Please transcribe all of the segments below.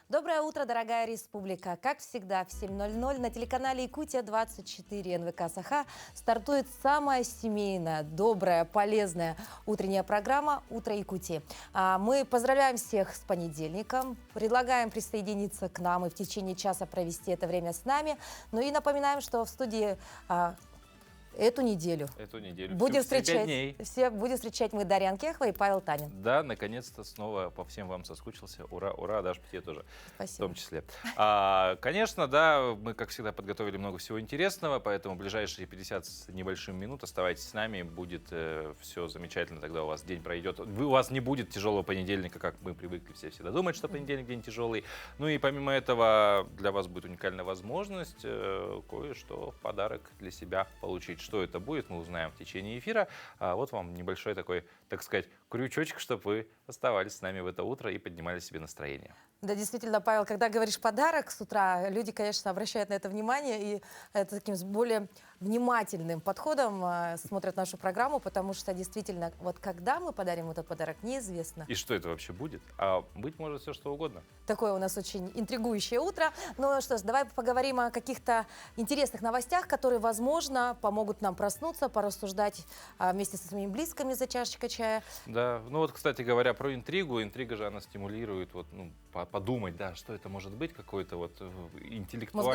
Доброе утро, дорогая республика! Как всегда, в 7:00 на телеканале Якутия-24 НВК Саха стартует самая семейная, добрая, полезная утренняя программа «Утро Якутии». Мы поздравляем всех с понедельником, предлагаем присоединиться к нам и в течение часа провести это время с нами. Ну и напоминаем, что в студии Эту неделю будем встречать мы Дарьян Кехова и Павел Танин. Да, наконец-то снова по всем вам соскучился. Ура, ура, даже по тебе тоже. Спасибо. В том числе. Конечно, да, мы, как всегда, подготовили много всего интересного, поэтому ближайшие 50 с небольшим минут оставайтесь с нами, будет все замечательно, тогда у вас день пройдет. У вас не будет тяжелого понедельника, как мы привыкли все всегда думать, что понедельник день тяжелый. Ну и помимо этого, для вас будет уникальная возможность кое-что в подарок для себя получить. Что это будет, мы узнаем в течение эфира. Вот вам небольшой такой, так сказать, крючочек, чтобы вы оставались с нами в это утро и поднимали себе настроение. Да, действительно, Павел, когда говоришь подарок с утра, люди, конечно, обращают на это внимание и таким с более внимательным подходом смотрят нашу программу, потому что действительно, вот когда мы подарим этот подарок, неизвестно. И что это вообще будет? А быть может все что угодно. Такое у нас очень интригующее утро. Ну что ж, давай поговорим о каких-то интересных новостях, которые, возможно, помогут нам проснуться, порассуждать вместе со своими близкими за чашечкой чая. Да, ну вот, кстати говоря, про интригу. Интрига же, она стимулирует подумать, да, что это может быть, какой-то вот интеллектуальный...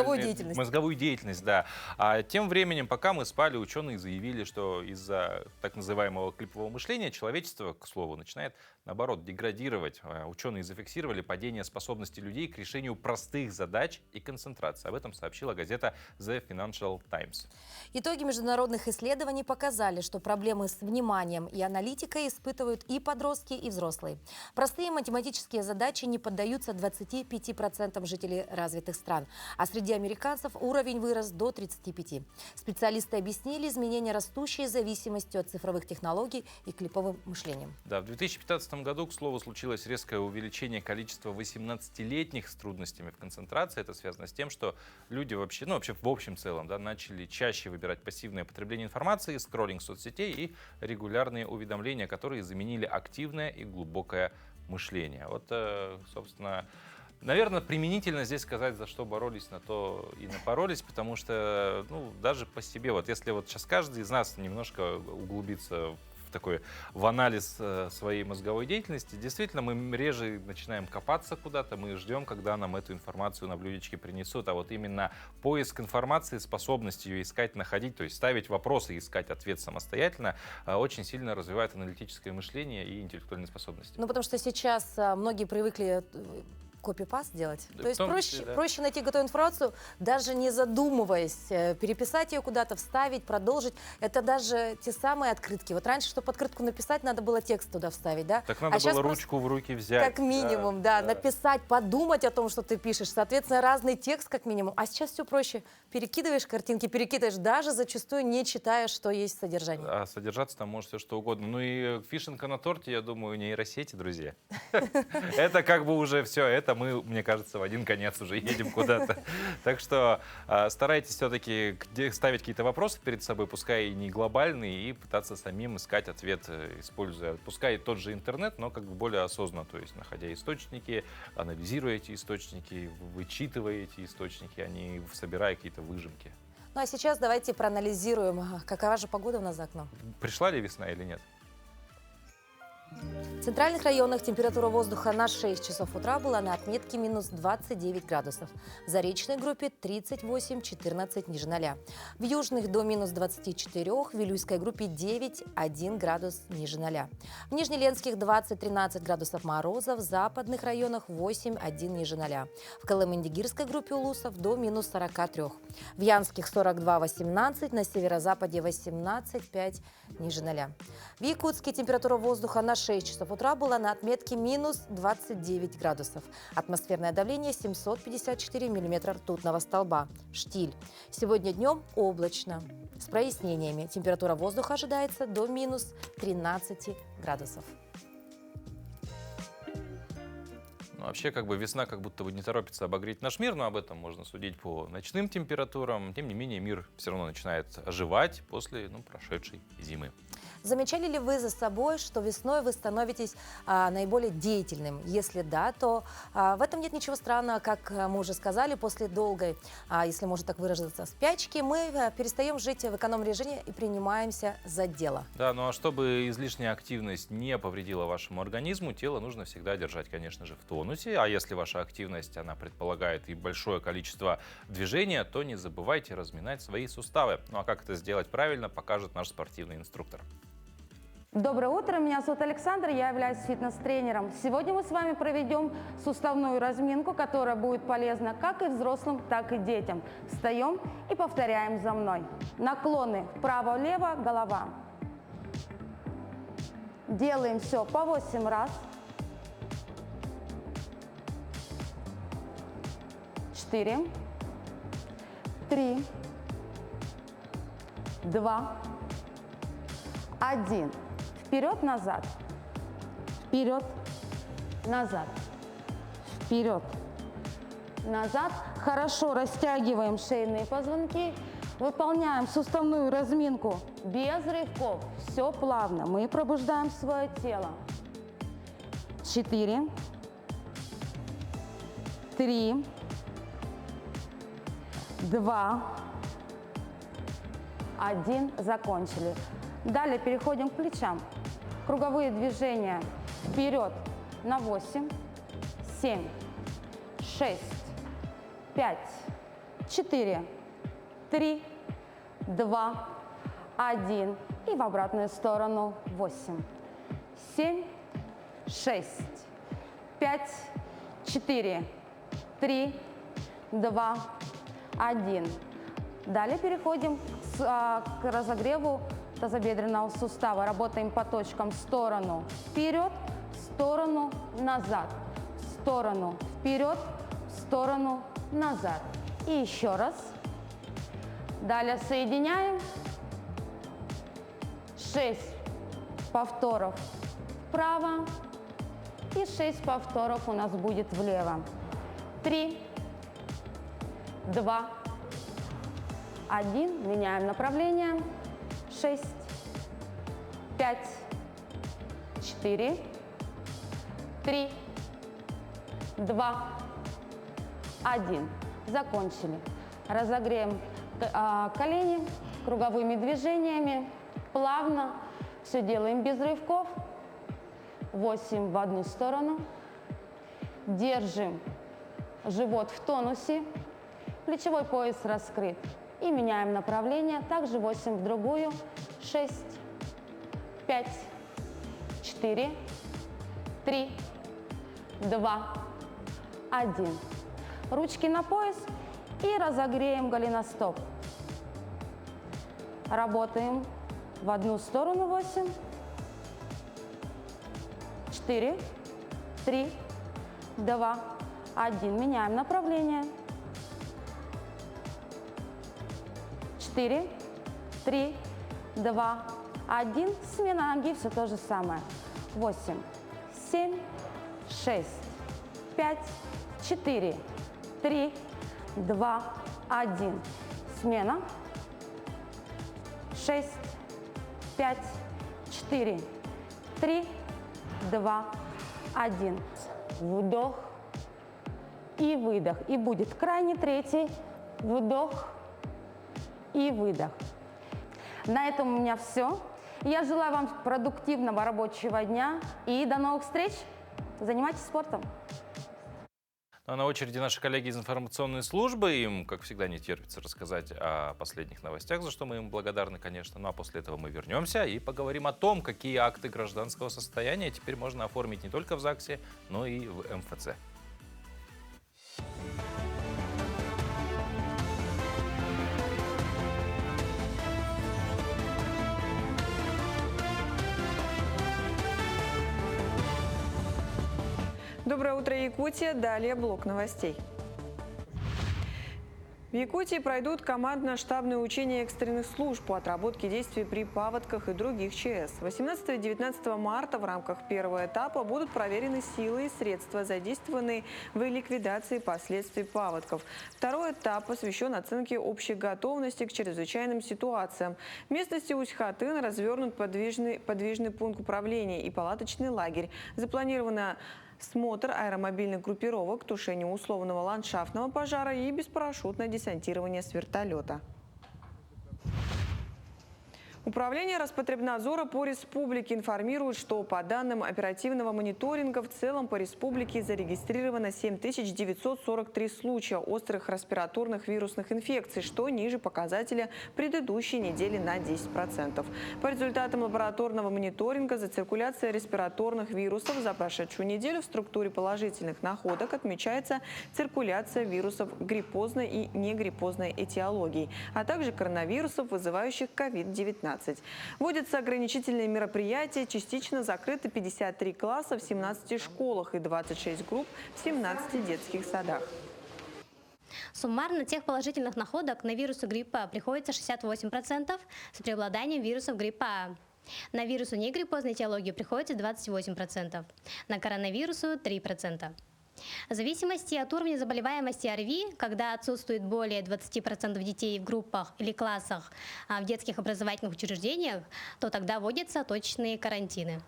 Мозговую деятельность, да. А тем временем, пока мы спали, ученые заявили, что из-за так называемого клипового мышления человечество, к слову, начинает, наоборот, деградировать. Ученые зафиксировали падение способностей людей к решению простых задач и концентрации. Об этом сообщила газета The Financial Times. Итоги международных исследований показали, что проблемы с вниманием и аналитикой испытывают и подростки, и взрослые. Простые математические задачи не поддаются 25% жителей развитых стран, а среди американцев уровень вырос до 35%. Специалисты объяснили изменения, растущие зависимостью от цифровых технологий и клиповым мышлением. Да, в 2015 году, к слову, случилось резкое увеличение количества 18-летних с трудностями в концентрации. Это связано с тем, что люди вообще в общем целом, да, начали чаще выбирать пассивное потребление информации, скроллинг соцсетей и регулярные уведомления, которые заменили активное и глубокое мышление. Вот, собственно, наверное, применительно здесь сказать, за что боролись, на то и напоролись, потому что, даже по себе, вот если вот сейчас каждый из нас немножко углубится в анализ своей мозговой деятельности, действительно, мы реже начинаем копаться куда-то, мы ждем, когда нам эту информацию на блюдечке принесут, а вот именно поиск информации, способность ее искать, находить, то есть ставить вопросы и искать ответ самостоятельно, очень сильно развивает аналитическое мышление и интеллектуальные способности. Потому что сейчас многие привыкли копипаст делать. Да, то есть проще найти готовую информацию, даже не задумываясь, переписать ее куда-то, вставить, продолжить. Это даже те самые открытки. Вот раньше, чтобы открытку написать, надо было текст туда вставить, да? Так надо было ручку в руки взять. Как минимум, да, написать, подумать о том, что ты пишешь. Соответственно, разный текст как минимум. А сейчас все проще. Перекидываешь картинки, перекидываешь, даже зачастую не читая, что есть содержание. А содержаться там может все что угодно. Ну и фишенка на торте, я думаю, нейросети, друзья. Это как бы уже все, это мы, мне кажется, в один конец уже едем куда-то. Так что старайтесь все-таки ставить какие-то вопросы перед собой, пускай и не глобальные, и пытаться самим искать ответ, используя, пускай тот же интернет, но как бы более осознанно, то есть находя источники, анализируя эти источники, вычитывая эти источники, а не собирая какие-то выжимки. Ну а сейчас давайте проанализируем, какова же погода у нас за окном. Пришла ли весна или нет? В центральных районах температура воздуха на 6 часов утра была на отметке минус 29 градусов. В Заречной группе 38-14 ниже 0. В южных до минус 24, в Вилюйской группе 9-1 градус ниже 0. В Нижнеленских 20-13 градусов мороза, в западных районах 8-1 ниже 0. В Колымендигирской группе улусов до минус 43. В Янских 42-18, на северо-западе 18-5 ниже 0. В Якутске температура воздуха на 6 часов утра была на отметке минус 29 градусов. Атмосферное давление 754 миллиметра ртутного столба. Штиль. Сегодня днем облачно. С прояснениями. Температура воздуха ожидается до минус 13 градусов. Вообще, как бы весна как будто бы не торопится обогреть наш мир, но об этом можно судить по ночным температурам. Тем не менее, мир все равно начинает оживать после прошедшей зимы. Замечали ли вы за собой, что весной вы становитесь наиболее деятельным? Если да, то в этом нет ничего странного, как мы уже сказали, после долгой, если можно так выразиться, спячки, мы перестаем жить в эконом-режиме и принимаемся за дело. Да, ну а чтобы излишняя активность не повредила вашему организму, тело нужно всегда держать, конечно же, в тонусе. А если ваша активность, она предполагает и большое количество движения, то не забывайте разминать свои суставы. Ну а как это сделать правильно, покажет наш спортивный инструктор. Доброе утро, меня зовут Александр, я являюсь фитнес-тренером. Сегодня мы с вами проведем суставную разминку, которая будет полезна как и взрослым, так и детям. Встаем и повторяем за мной. Наклоны вправо-влево, голова. Делаем все по 8 раз. 4, 3, 2, 1. Вперед-назад, вперед-назад, вперед-назад. Хорошо растягиваем шейные позвонки, выполняем суставную разминку без рывков. Все плавно, мы пробуждаем свое тело. 4, 3, 2, 1. Закончили. Далее переходим к плечам. Круговые движения вперед на 8, 7, 6, 5, 4, 3, 2, 1. И в обратную сторону 8, 7, 6, 5, 4, 3, 2, 1. Далее переходим к разогреву тазобедренного сустава. Работаем по точкам: в сторону вперед, в сторону назад, в сторону вперед, в сторону назад. И еще раз. Далее соединяем. 6 повторов вправо и 6 повторов у нас будет влево. 3, 2, 1. Меняем направление. 6, 5, 4, 3, 2, 1. Закончили. Разогреем колени круговыми движениями. Плавно. Все делаем без рывков. 8 в одну сторону. Держим живот в тонусе. Плечевой пояс раскрыт. И меняем направление. Также 8 в другую. 6, 5, 4, 3, 2, 1. Ручки на пояс и разогреем голеностоп. Работаем в одну сторону 8, 4, 3, 2, 1. Меняем направление. 4, 3, 2, 1. Смена ноги, все то же самое. 8, 7, 6, 5, 4, 3, 2, 1. Смена. 6, 5, 4, 3, 2, 1. Вдох и выдох. И будет крайний третий. Вдох и выдох. На этом у меня все. Я желаю вам продуктивного рабочего дня и до новых встреч. Занимайтесь спортом. А на очереди наши коллеги из информационной службы. Им, как всегда, не терпится рассказать о последних новостях, за что мы им благодарны, конечно. Ну а после этого мы вернемся и поговорим о том, какие акты гражданского состояния теперь можно оформить не только в ЗАГСе, но и в МФЦ. Доброе утро, Якутия. Далее блок новостей. В Якутии пройдут командно-штабные учения экстренных служб по отработке действий при паводках и других ЧС. 18-19 марта в рамках первого этапа будут проверены силы и средства, задействованные в ликвидации последствий паводков. Второй этап посвящен оценке общей готовности к чрезвычайным ситуациям. В местности Усть-Хатын развернут подвижный пункт управления и палаточный лагерь. Запланировано смотр аэромобильных группировок, тушение условного ландшафтного пожара и беспарашютное десантирование с вертолета. Управление Роспотребнадзора по республике информирует, что по данным оперативного мониторинга в целом по республике зарегистрировано 7943 случая острых респираторных вирусных инфекций, что ниже показателя предыдущей недели на 10%. По результатам лабораторного мониторинга за циркуляцией респираторных вирусов за прошедшую неделю в структуре положительных находок отмечается циркуляция вирусов гриппозной и негриппозной этиологии, а также коронавирусов, вызывающих COVID-19. Вводятся ограничительные мероприятия, частично закрыты 53 класса в 17 школах и 26 групп в 17 детских садах. Суммарно тех положительных находок на вирусу гриппа приходится 68% с преобладанием вирусов гриппа А. На вирусу негриппозной этиологии приходится 28%, на коронавирусу 3%. В зависимости от уровня заболеваемости ОРВИ, когда отсутствует более 20% детей в группах или классах в детских образовательных учреждениях, то тогда вводятся точечные карантины.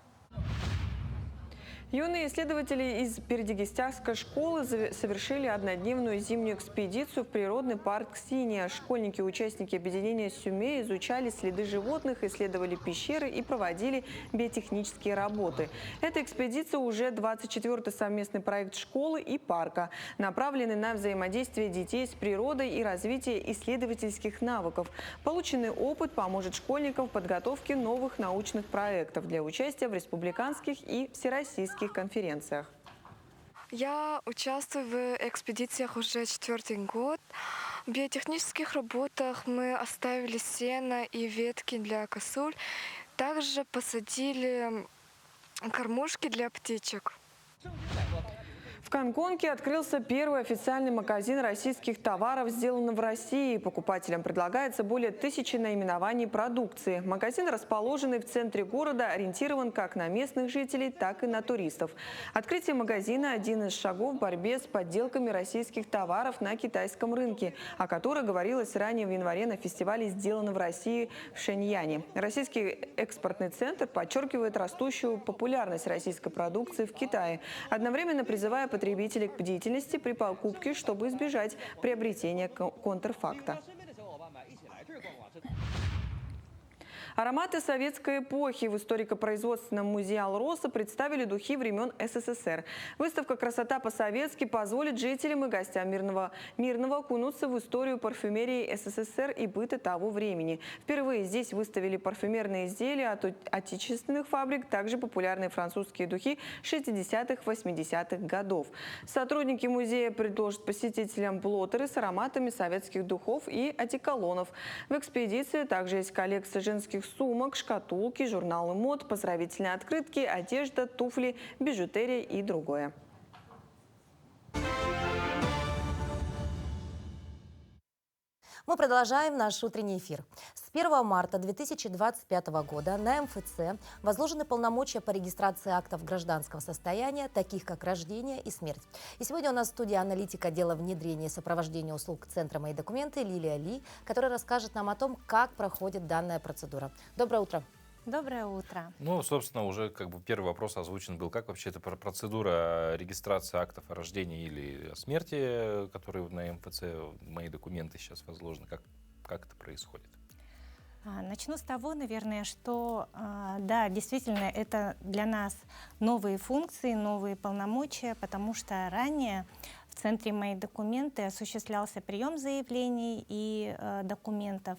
Юные исследователи из Передегистянской школы совершили однодневную зимнюю экспедицию в природный парк «Синяя». Школьники и участники объединения «Сюме» изучали следы животных, исследовали пещеры и проводили биотехнические работы. Эта экспедиция уже 24-й совместный проект школы и парка, направленный на взаимодействие детей с природой и развитие исследовательских навыков. Полученный опыт поможет школьникам в подготовке новых научных проектов для участия в республиканских и всероссийских конференциях. Я участвую в экспедициях уже 4-й год. В биотехнических работах мы оставили сено и ветки для косуль. Также посадили кормушки для птичек. В Гонконге открылся первый официальный магазин российских товаров, сделанных в России. Покупателям предлагается более 1000 наименований продукции. Магазин, расположенный в центре города, ориентирован как на местных жителей, так и на туристов. Открытие магазина – один из шагов в борьбе с подделками российских товаров на китайском рынке, о которой говорилось ранее в январе на фестивале «Сделано в России» в Шэньяне. Российский экспортный центр подчеркивает растущую популярность российской продукции в Китае, одновременно призывая потребителей к бдительности при покупке, чтобы избежать приобретения контрфакта. Ароматы советской эпохи. В историко-производственном музее «Алроса» представили духи времен СССР. Выставка «Красота по-советски» позволит жителям и гостям Мирного окунуться в историю парфюмерии СССР и быта того времени. Впервые здесь выставили парфюмерные изделия от отечественных фабрик, также популярные французские духи 60-х, 80-х годов. Сотрудники музея предложат посетителям блотеры с ароматами советских духов и одеколонов. В экспедиции также есть коллекция женских сумок, шкатулки, журналы мод, поздравительные открытки, одежда, туфли, бижутерия и другое. Мы продолжаем наш утренний эфир. С 1 марта 2025 года на МФЦ возложены полномочия по регистрации актов гражданского состояния, таких как рождение и смерть. И сегодня у нас в студии аналитик отдела внедрения и сопровождения услуг Центра «Мои документы» Лилия Ли, которая расскажет нам о том, как проходит данная процедура. Доброе утро. Доброе утро. Ну, собственно, уже первый вопрос озвучен был. Как вообще эта процедура регистрации актов о рождении или о смерти, которые на МФЦ, мои документы сейчас возложены, как это происходит? Начну с того, наверное, что, да, действительно, это для нас новые функции, новые полномочия, потому что ранее в Центре «Мои документы» осуществлялся прием заявлений и документов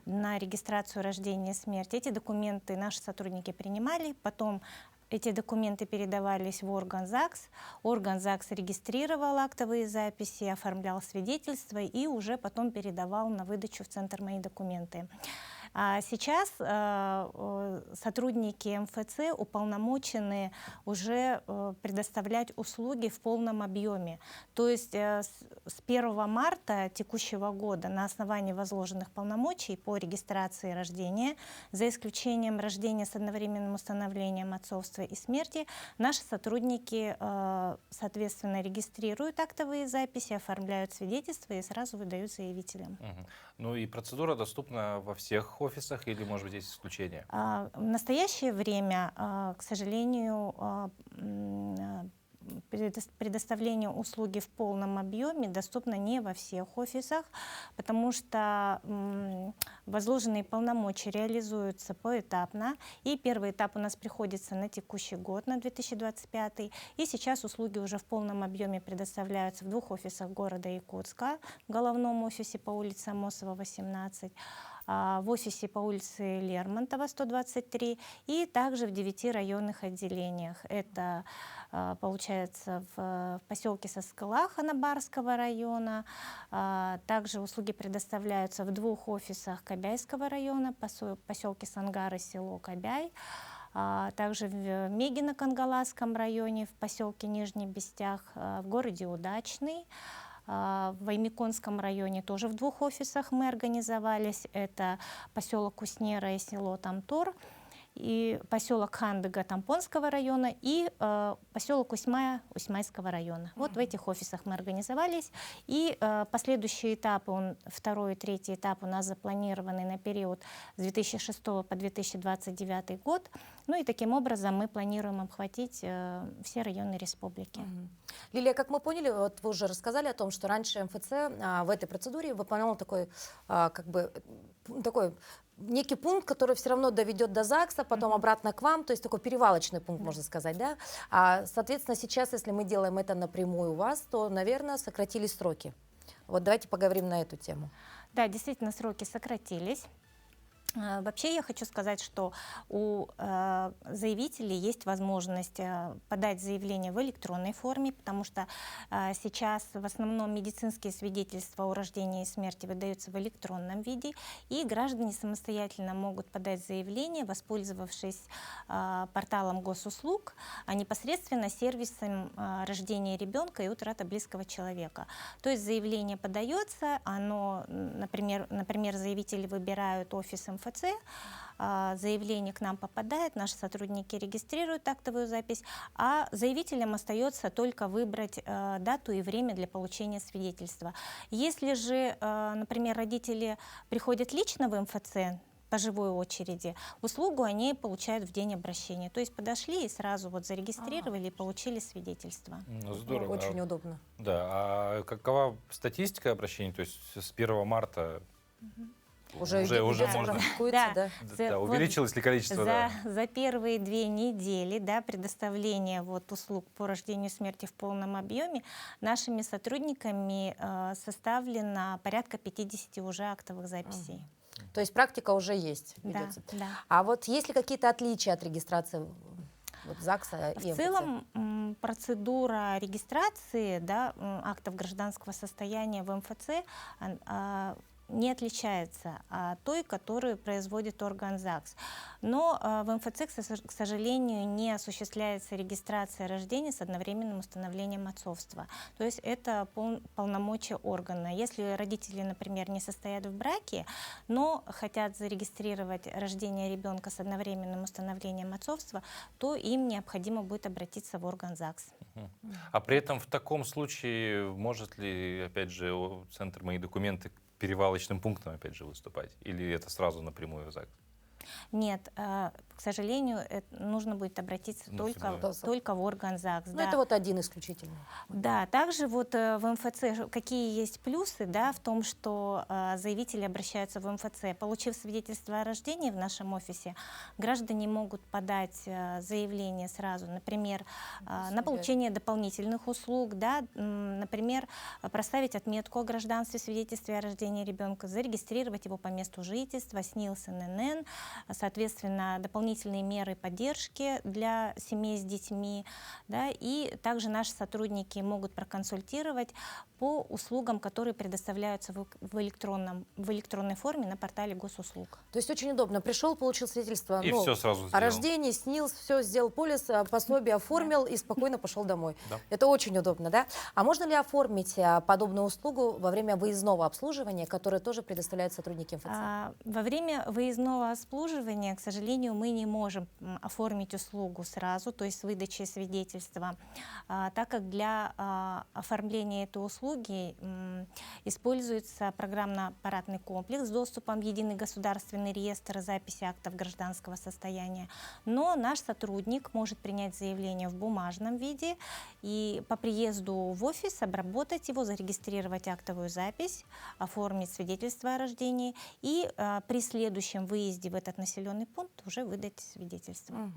на регистрацию рождения и смерти. Эти документы наши сотрудники принимали, потом эти документы передавались в орган ЗАГС. Орган ЗАГС регистрировал актовые записи, оформлял свидетельства и уже потом передавал на выдачу в Центр «Мои документы». А сейчас сотрудники МФЦ уполномочены уже предоставлять услуги в полном объеме. То есть с 1 марта текущего года на основании возложенных полномочий по регистрации рождения, за исключением рождения с одновременным установлением отцовства и смерти, наши сотрудники, соответственно, регистрируют актовые записи, оформляют свидетельства и сразу выдают заявителям. Ну и процедура доступна во всех офисах или, может быть, есть исключения? В настоящее время, к сожалению, предоставление услуги в полном объеме доступно не во всех офисах, потому что возложенные полномочия реализуются поэтапно. И первый этап у нас приходится на текущий год, на 2025. И сейчас услуги уже в полном объеме предоставляются в 2 офисах города Якутска, в головном офисе по улице Амосова, 18, в офисе по улице Лермонтова, 123, и также в 9 районных отделениях. Это получается в поселке Соскала Ханабарского района. Также услуги предоставляются в 2 офисах Кобяйского района, поселке Сангары, село Кобяй. Также в Мегино-Кангаласском районе, в поселке Нижний Бестях, в городе Удачный. В Ваймиконском районе тоже в 2 офисах мы организовались. Это поселок Куснера и село Тамтор, и поселок Хандыга Тампонского района, и поселок Усьмая Усьмайского района. Вот в этих офисах мы организовались. И последующие этапы, 2-й и 3-й этап у нас запланированы на период с 2006 по 2029 год. Ну и таким образом мы планируем обхватить все районы республики. Лилия, как мы поняли, вот вы уже рассказали о том, что раньше МФЦ в этой процедуре выполнял такой, такой некий пункт, который все равно доведет до ЗАГСа, потом обратно к вам, то есть такой перевалочный пункт, можно сказать, да? Соответственно, сейчас, если мы делаем это напрямую у вас, то, наверное, сократились сроки. Вот давайте поговорим на эту тему. Да, действительно, сроки сократились. Вообще я хочу сказать, что у заявителей есть возможность подать заявление в электронной форме, потому что сейчас в основном медицинские свидетельства о рождении и смерти выдаются в электронном виде, и граждане самостоятельно могут подать заявление, воспользовавшись порталом госуслуг, а непосредственно сервисом рождения ребенка и утрата близкого человека. То есть заявление подается, оно, например, заявители выбирают офис МФЦ, заявление к нам попадает, наши сотрудники регистрируют актовую запись, а заявителям остается только выбрать дату и время для получения свидетельства. Если же, например, родители приходят лично в МФЦ по живой очереди, услугу они получают в день обращения. То есть подошли и сразу вот зарегистрировали и получили свидетельство. Ну, здорово. Очень удобно. Да, а какова статистика обращений? То есть с 1 марта уже можно. Да. Да, увеличилось ли количество? За первые 2 недели, да, предоставления вот услуг по рождению и смерти в полном объеме нашими сотрудниками составлено порядка 50 уже актовых записей. То есть практика уже есть. Да, да. А вот есть ли какие-то отличия от регистрации вот ЗАГСа и В МФЦ? целом процедура регистрации, да, актов гражданского состояния в МФЦ не отличается от той, которую производит орган ЗАГС. Но в МФЦ, к сожалению, не осуществляется регистрация рождения с одновременным установлением отцовства. То есть это полномочия органа. Если родители, например, не состоят в браке, но хотят зарегистрировать рождение ребенка с одновременным установлением отцовства, то им необходимо будет обратиться в орган ЗАГС. А при этом в таком случае может ли, опять же, Центр «Мои документы» перевалочным пунктом, опять же, выступать? Или это сразу напрямую в ЗАГС? Нет, к сожалению, нужно будет обратиться только в орган ЗАГС. Ну, да. это вот один исключительно. Да, также вот в МФЦ какие есть плюсы, да, в том, что заявители обращаются в МФЦ. Получив свидетельство о рождении в нашем офисе, граждане могут подать заявление сразу, например, на получение дополнительных услуг, да, например, проставить отметку о гражданстве в свидетельстве о рождении ребенка, зарегистрировать его по месту жительства, СНИЛС, ННН, соответственно, дополнительные меры поддержки для семей с детьми, да, и также наши сотрудники могут проконсультировать по услугам, которые предоставляются в электронной форме на портале госуслуг. То есть очень удобно. Пришел, получил свидетельство И все сразу о сделал. рождении, СНИЛС, все сделал полис, пособие оформил и спокойно пошел домой. Да. Это очень удобно, да? А можно ли оформить подобную услугу во время выездного обслуживания, которое тоже предоставляют сотрудники МФЦ? Во время выездного обслуживания, к сожалению, мы не можем оформить услугу сразу, то есть с выдачей свидетельства, так как для оформления этой услуги используется программно-аппаратный комплекс с доступом в единый государственный реестр записи актов гражданского состояния. Но наш сотрудник может принять заявление в бумажном виде и по приезду в офис обработать его, зарегистрировать актовую запись, оформить свидетельство о рождении и при следующем выезде в этот населенный пункт уже выдать свидетельство.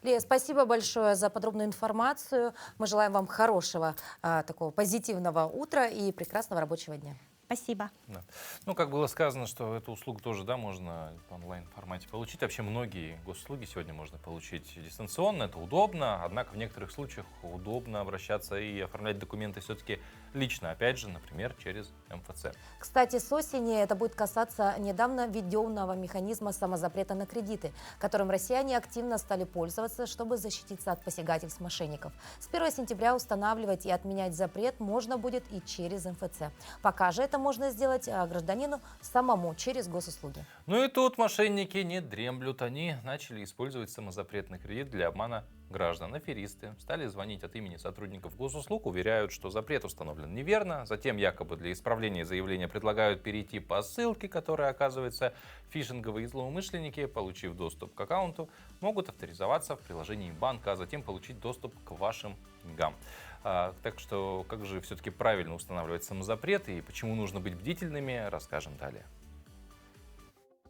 Лия, спасибо большое за подробную информацию. Мы желаем вам хорошего, такого позитивного утра и прекрасного рабочего дня. Спасибо. Да. Ну, как было сказано, что эту услугу тоже, да, можно в онлайн-формате получить. Вообще многие госуслуги сегодня можно получить дистанционно, это удобно, однако в некоторых случаях удобно обращаться и оформлять документы все-таки лично, опять же, например, через МФЦ. Кстати, с осени это будет касаться недавно введенного механизма самозапрета на кредиты, которым россияне активно стали пользоваться, чтобы защититься от посягательств мошенников. С 1 сентября устанавливать и отменять запрет можно будет и через МФЦ. Пока же это можно сделать гражданину самому через госуслуги. Ну и тут мошенники не дремлют. Они начали использовать самозапретный кредит для обмана граждан. Аферисты стали звонить от имени сотрудников госуслуг, уверяют, что запрет установлен неверно. Затем якобы для исправления заявления предлагают перейти по ссылке, которая оказывается фишинговой. И злоумышленники, получив доступ к аккаунту, могут авторизоваться в приложении банка, а затем получить доступ к вашим деньгам. Так что как же все-таки правильно устанавливать самозапрет и почему нужно быть бдительными, расскажем далее.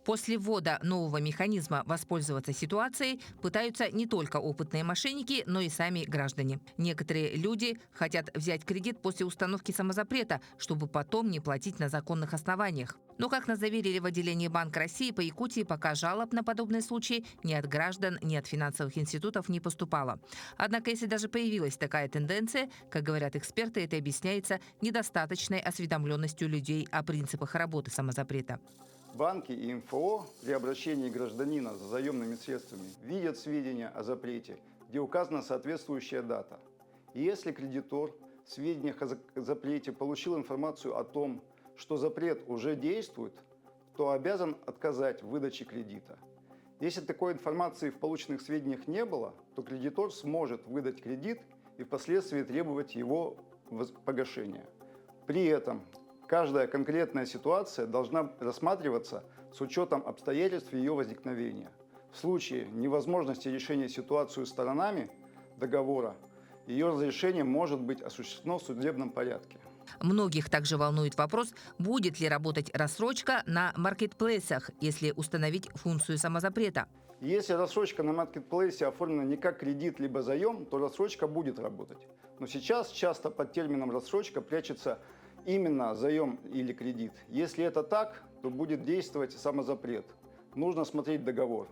После ввода нового механизма воспользоваться ситуацией пытаются не только опытные мошенники, но и сами граждане. Некоторые люди хотят взять кредит после установки самозапрета, чтобы потом не платить на законных основаниях. Но, как нас заверили в отделении Банка России, по Якутии пока жалоб на подобные случаи ни от граждан, ни от финансовых институтов не поступало. Однако, если даже появилась такая тенденция, как говорят эксперты, это объясняется недостаточной осведомленностью людей о принципах работы самозапрета. Банки и МФО при обращении гражданина за заемными средствами видят сведения о запрете, где указана соответствующая дата. И если кредитор в сведениях о запрете получил информацию о том, что запрет уже действует, то обязан отказать в выдаче кредита. Если такой информации в полученных сведениях не было, то кредитор сможет выдать кредит и впоследствии требовать его погашения. При этом каждая конкретная ситуация должна рассматриваться с учетом обстоятельств ее возникновения. В случае невозможности решения ситуации сторонами договора, ее разрешение может быть осуществлено в судебном порядке. Многих также волнует вопрос, будет ли работать рассрочка на маркетплейсах, если установить функцию самозапрета. Если рассрочка на маркетплейсе оформлена не как кредит либо заем, то рассрочка будет работать. Но сейчас часто под термином рассрочка прячется именно заем или кредит. Если это так, то будет действовать самозапрет. Нужно смотреть договор,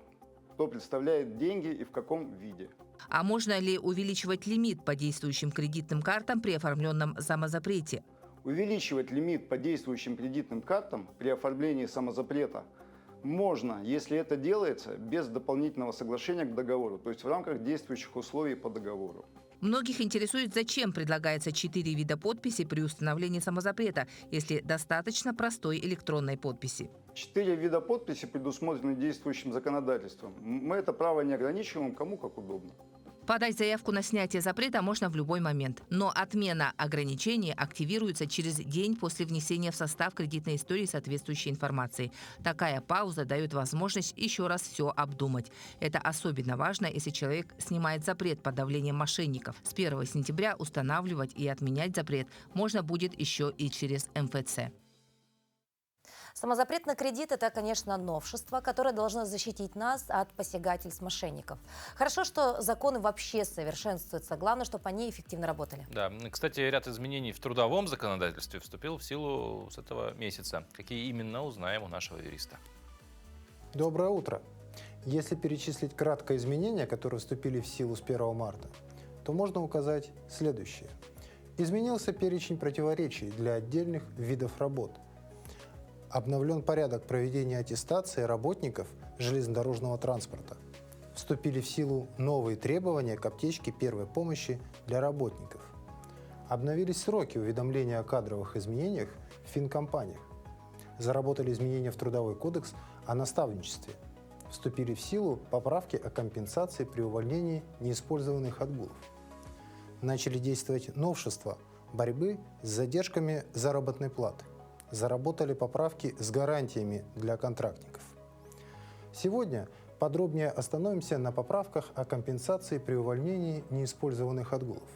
кто представляет деньги и в каком виде. А можно ли увеличивать лимит по действующим кредитным картам при оформленном самозапрете? Увеличивать лимит по действующим кредитным картам при оформлении самозапрета можно, если это делается без дополнительного соглашения к договору, то есть в рамках действующих условий по договору. Многих интересует, зачем предлагается 4 вида подписи при установлении самозапрета, если достаточно простой электронной подписи. 4 вида подписи предусмотрены действующим законодательством. Мы это право не ограничиваем, кому как удобно. Подать заявку на снятие запрета можно в любой момент, но отмена ограничений активируется через день после внесения в состав кредитной истории соответствующей информации. Такая пауза дает возможность еще раз все обдумать. Это особенно важно, если человек снимает запрет под давлением мошенников. С 1 сентября устанавливать и отменять запрет можно будет еще и через МФЦ. Самозапрет на кредит – это, конечно, новшество, которое должно защитить нас от посягательств мошенников. Хорошо, что законы вообще совершенствуются. Главное, чтобы они эффективно работали. Да, кстати, ряд изменений в трудовом законодательстве вступил в силу с этого месяца. Какие именно, узнаем у нашего юриста. Доброе утро. Если перечислить кратко изменения, которые вступили в силу с 1 марта, то можно указать следующее. Изменился перечень противоречий для отдельных видов работ. Обновлен порядок проведения аттестации работников железнодорожного транспорта. Вступили в силу новые требования к аптечке первой помощи для работников. Обновились сроки уведомления о кадровых изменениях в финкомпаниях. Заработали изменения в Трудовой кодекс о наставничестве. Вступили в силу поправки о компенсации при увольнении неиспользованных отгулов. Начали действовать новшества борьбы с задержками заработной платы. Заработали поправки с гарантиями для контрактников. Сегодня подробнее остановимся на поправках о компенсации при увольнении неиспользованных отгулов.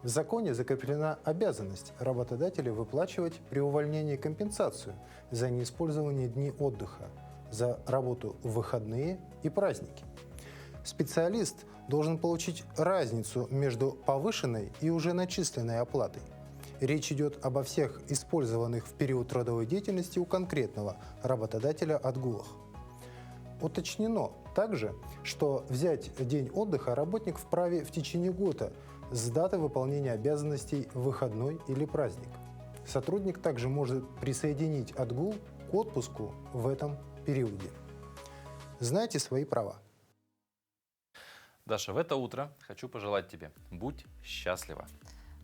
В законе закреплена обязанность работодателя выплачивать при увольнении компенсацию за неиспользование дней отдыха, за работу в выходные и праздники. Специалист должен получить разницу между повышенной и уже начисленной оплатой. Речь идет обо всех использованных в период трудовой деятельности у конкретного работодателя отгулах. Уточнено также, что взять день отдыха работник вправе в течение года с даты выполнения обязанностей в выходной или праздник. Сотрудник также может присоединить отгул к отпуску в этом периоде. Знайте свои права. Даша, в это утро хочу пожелать тебе: будь счастлива.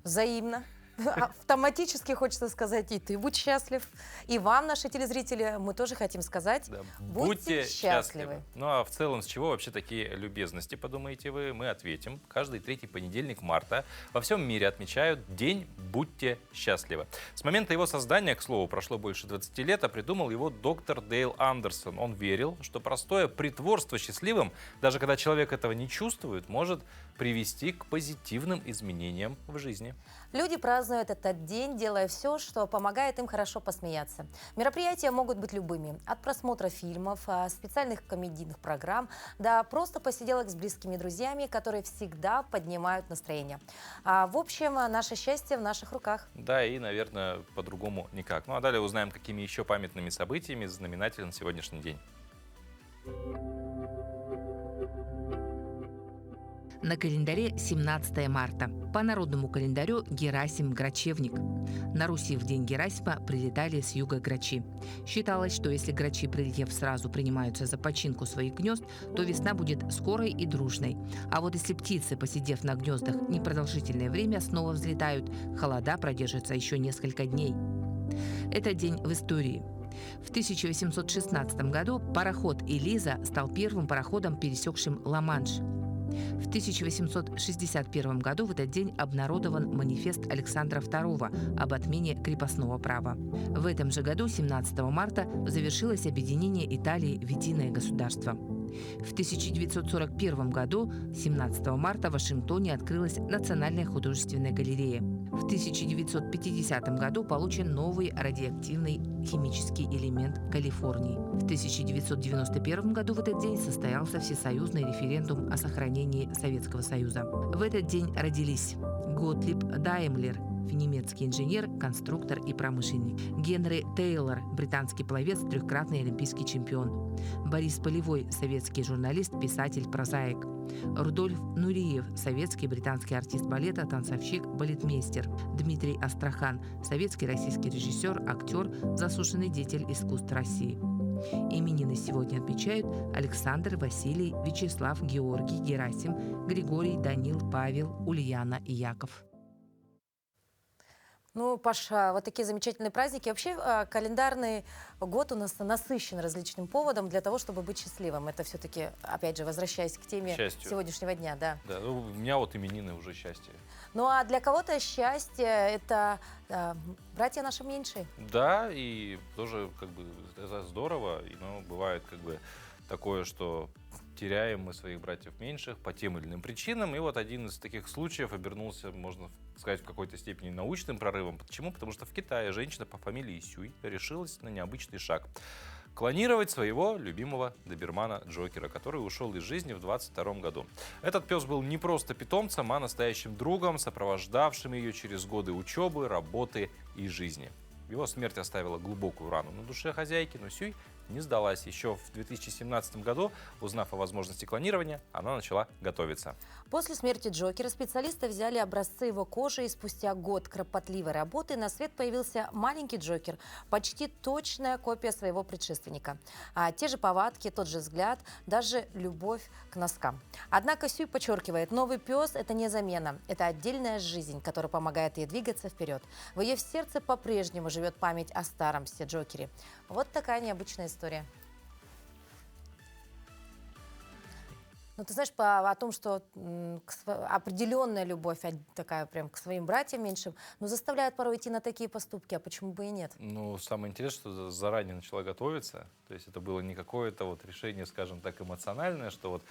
Взаимно. Автоматически хочется сказать: и ты будь счастлив. И вам, наши телезрители, мы тоже хотим сказать: Да, будьте счастливы. Ну а в целом, с чего вообще такие любезности, подумаете вы? Мы ответим. Каждый третий понедельник марта во всем мире отмечают День «Будьте счастливы». С момента его создания, к слову, прошло больше 20 лет, а придумал его доктор Дейл Андерсон. Он верил, что простое притворство счастливым, даже когда человек этого не чувствует, может привести к позитивным изменениям в жизни. Люди празднуют этот день, делая все, что помогает им хорошо посмеяться. Мероприятия могут быть любыми. От просмотра фильмов, специальных комедийных программ до просто посиделок с близкими друзьями, которые всегда поднимают настроение. В общем, наше счастье в наших руках. Да, и, наверное, по-другому никак. Ну а далее узнаем, какими еще памятными событиями знаменателен сегодняшний день. На календаре 17 марта. По народному календарю Герасим Грачевник. На Руси в день Герасима прилетали с юга грачи. Считалось, что если грачи, прилетев сразу, принимаются за починку своих гнезд, то весна будет скорой и дружной. А вот если птицы, посидев на гнездах непродолжительное время, снова взлетают, холода продержатся еще несколько дней. Это день в истории. В 1816 году пароход «Элиза» стал первым пароходом, пересекшим Ла-Манш. В 1861 году в этот день обнародован манифест Александра II об отмене крепостного права. В этом же году, 17 марта, завершилось объединение Италии в единое государство. В 1941 году, 17 марта, в Вашингтоне открылась Национальная художественная галерея. В 1950 году получен новый радиоактивный химический элемент Калифорнии. В 1991 году в этот день состоялся всесоюзный референдум о сохранении Советского Союза. В этот день родились Готлиб Даймлер, немецкий инженер, конструктор и промышленник; Генри Тейлор, британский пловец, трехкратный олимпийский чемпион; Борис Полевой, советский журналист, писатель, прозаик; Рудольф Нуриев, советский британский артист балета, танцовщик, балетмейстер; Дмитрий Астрахан, советский российский режиссер, актер, заслуженный деятель искусств России. Именины сегодня отмечают Александр, Василий, Вячеслав, Георгий, Герасим, Григорий, Данил, Павел, Ульяна и Яков. Ну, Паша, вот такие замечательные праздники. Вообще календарный год у нас насыщен различным поводом для того, чтобы быть счастливым. Это все-таки, опять же, возвращаясь к теме сегодняшнего дня. Да. Да, ну, у меня вот именины уже счастье. Ну, а для кого-то счастье – это братья наши меньшие. Да, и тоже как бы это здорово. Но бывает как бы такое, что теряем мы своих братьев меньших по тем или иным причинам. И вот один из таких случаев обернулся, можно сказать, в какой-то степени научным прорывом. Почему? Потому что в Китае женщина по фамилии Сюй решилась на необычный шаг – клонировать своего любимого добермана Джокера, который ушел из жизни в 22 году. Этот пес был не просто питомцем, а настоящим другом, сопровождавшим ее через годы учебы, работы и жизни. Его смерть оставила глубокую рану на душе хозяйки, но Сюй не сдалась. Еще в 2017 году, узнав о возможности клонирования, она начала готовиться. После смерти Джокера специалисты взяли образцы его кожи, и спустя год кропотливой работы на свет появился маленький Джокер, почти точная копия своего предшественника. Те же повадки, тот же взгляд, даже любовь к носкам. Однако Сюй подчеркивает, новый пес – это не замена, это отдельная жизнь, которая помогает ей двигаться вперед. В ее сердце по-прежнему живет память о старом Се Джокере. Вот такая необычная история. Ну, ты знаешь, о том, что определенная любовь такая прям к своим братьям меньшим, ну, заставляет порой идти на такие поступки, а почему бы и нет? Ну, самое интересное, что заранее начала готовиться. То есть это было не какое-то вот решение, скажем так, эмоциональное, что вот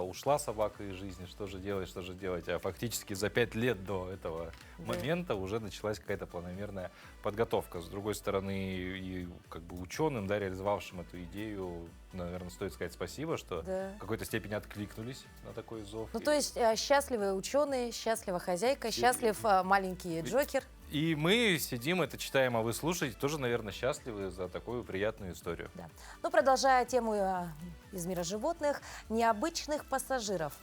ушла собака из жизни, что же делать, а фактически за 5 лет до этого момента уже началась какая-то планомерная подготовка. С другой стороны, и как бы ученым, да, реализовавшим эту идею, наверное, стоит сказать спасибо, что в какой-то степени откликнулись на такой зов. Ну, то есть счастливые ученые, счастлива хозяйка, счастлив маленький Джокер. И мы сидим, это читаем, а вы слушаете, тоже, наверное, счастливы за такую приятную историю. Да. Ну, продолжая тему из мира животных, необычных пассажиров,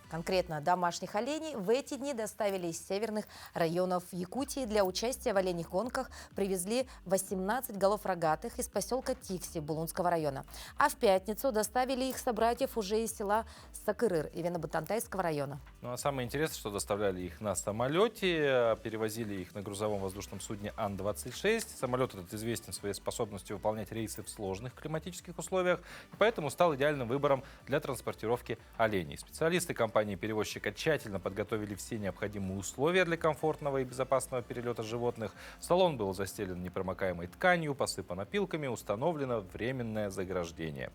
конкретно домашних оленей, в эти дни доставили из северных районов Якутии. Для участия в оленьих гонках привезли 18 голов рогатых из поселка Тикси Булунского района. А в пятницу доставили их собратьев уже из села Сакырыр Ивано-Бутантайского района. Ну, а самое интересное, что доставляли их на самолете, перевозили их на грузовом воздушном судне Ан-26. Самолет этот известен своей способностью выполнять рейсы в сложных климатических условиях, и поэтому стал идеальным выбором для транспортировки оленей. Специалисты компании-перевозчика тщательно подготовили все необходимые условия для комфортного и безопасного перелета животных. Салон был застелен непромокаемой тканью, посыпан опилками, установлено временное заграждение.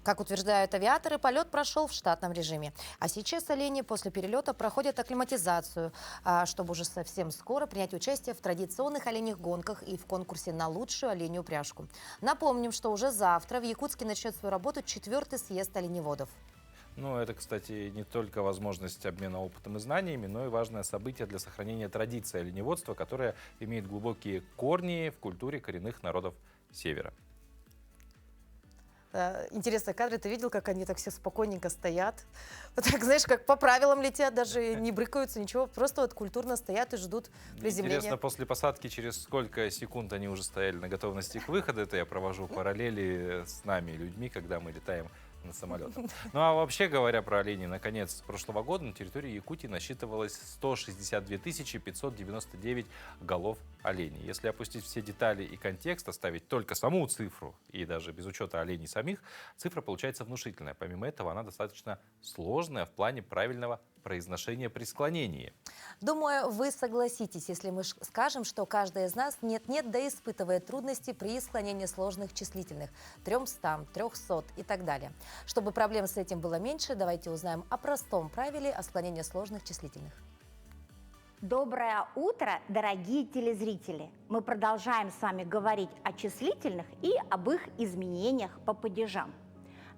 Как утверждают авиаторы, полет прошел в штатном режиме. А сейчас олени после перелета проходят акклиматизацию, чтобы уже совсем скоро принять участие в традиционных оленьих гонках и в конкурсе на лучшую оленью упряжку. Напомним, что уже завтра в Якутске начнет свою работу 4-й съезд оленеводов. Ну, это, кстати, не только возможность обмена опытом и знаниями, но и важное событие для сохранения традиции оленеводства, которое имеет глубокие корни в культуре коренных народов Севера. Интересные кадры. Ты видел, как они так все спокойненько стоят? Вот так, знаешь, как по правилам летят, даже не брыкаются, ничего. Просто вот культурно стоят и ждут приземления. Интересно, после посадки через сколько секунд они уже стояли на готовности к выходу. Это я провожу параллели с нами, людьми, когда мы летаем на самолетах. Ну а вообще говоря про оленей, на конец прошлого года на территории Якутии насчитывалось 162 599 голов оленей. Если опустить все детали и контекст, оставить только саму цифру и даже без учета оленей самих, цифра получается внушительная. Помимо этого, она достаточно сложная в плане правильного произношения при склонении. Думаю, вы согласитесь, если мы скажем, что каждый из нас нет-нет, да испытывает трудности при склонении сложных числительных 300, 300 и так далее. Чтобы проблем с этим было меньше, давайте узнаем о простом правиле о склонении сложных числительных. Доброе утро, дорогие телезрители! Мы продолжаем с вами говорить о числительных и об их изменениях по падежам.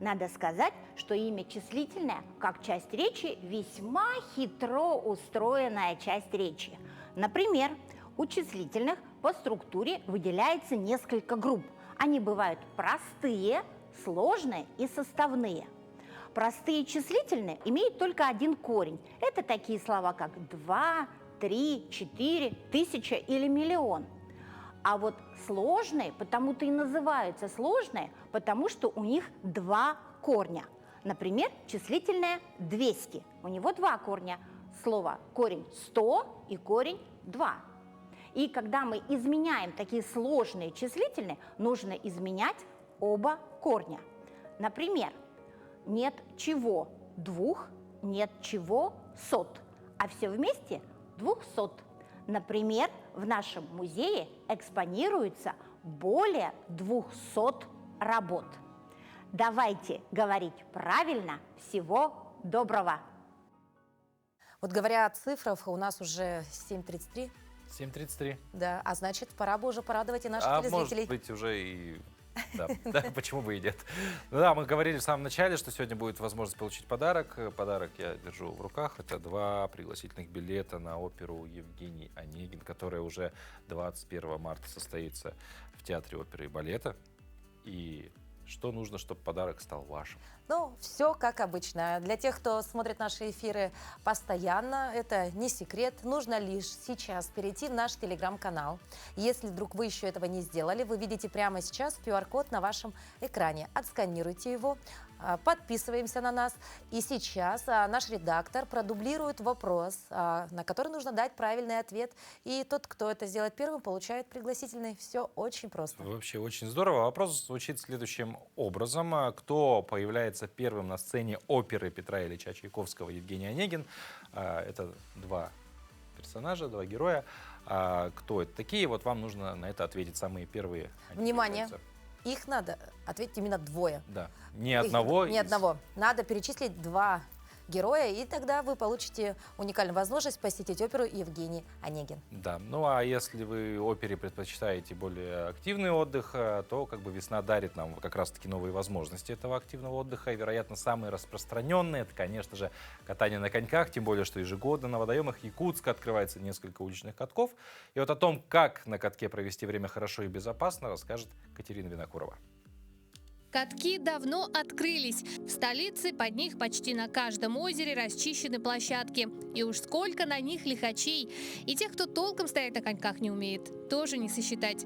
Надо сказать, что имя числительное, как часть речи, весьма хитро устроенная часть речи. Например, у числительных по структуре выделяется несколько групп. Они бывают простые, сложные и составные. Простые числительные имеют только один корень. Это такие слова, как 2, 3, 4, 1000 или миллион. А вот сложные потому-то и называются сложные, потому что у них два корня. Например, числительное 200. У него два корня. Слово корень 100 и корень 2. И когда мы изменяем такие сложные числительные, нужно изменять оба корня. Например, нет чего 2, нет чего 100, а все вместе 200. Например, в нашем музее экспонируется более 200 работ. Давайте говорить правильно. Всего доброго! Вот говоря о цифрах, у нас уже 7:33. 7:33. Да, а значит, пора бы уже порадовать и наших телезрителей. Может быть, уже и... Да, почему бы и нет. Ну да, мы говорили в самом начале, что сегодня будет возможность получить подарок. Подарок я держу в руках. Это 2 пригласительных билета на оперу Евгений Онегин, которая уже 21 марта состоится в Театре оперы и балета. И что нужно, чтобы подарок стал вашим? Ну, все как обычно. Для тех, кто смотрит наши эфиры постоянно, это не секрет. Нужно лишь сейчас перейти в наш телеграм-канал. Если вдруг вы еще этого не сделали, вы видите прямо сейчас QR-код на вашем экране. Отсканируйте его, подписываемся на нас. И сейчас наш редактор продублирует вопрос, на который нужно дать правильный ответ. И тот, кто это сделает первым, получает пригласительный. Все очень просто. Вообще очень здорово. Вопрос звучит следующим образом. Кто появляется первым на сцене оперы Петра Ильича Чайковского Евгений Онегин? Это два персонажа, два героя. Кто это такие? Вот вам нужно на это ответить. Самые первые. Внимание! Их надо ответить именно двое. Да. Ни одного. Ни одного. Надо перечислить два героя, и тогда вы получите уникальную возможность посетить оперу Евгений Онегин. Да. Ну а если вы опере предпочитаете более активный отдых, то как бы весна дарит нам как раз-таки новые возможности этого активного отдыха. И, вероятно, самые распространенные — это, конечно же, катание на коньках, тем более, что ежегодно на водоемах Якутска открывается несколько уличных катков. И вот о том, как на катке провести время хорошо и безопасно, расскажет Катерина Винокурова. Катки давно открылись. В столице под них почти на каждом озере расчищены площадки. И уж сколько на них лихачей. И тех, кто толком стоять на коньках не умеет, тоже не сосчитать.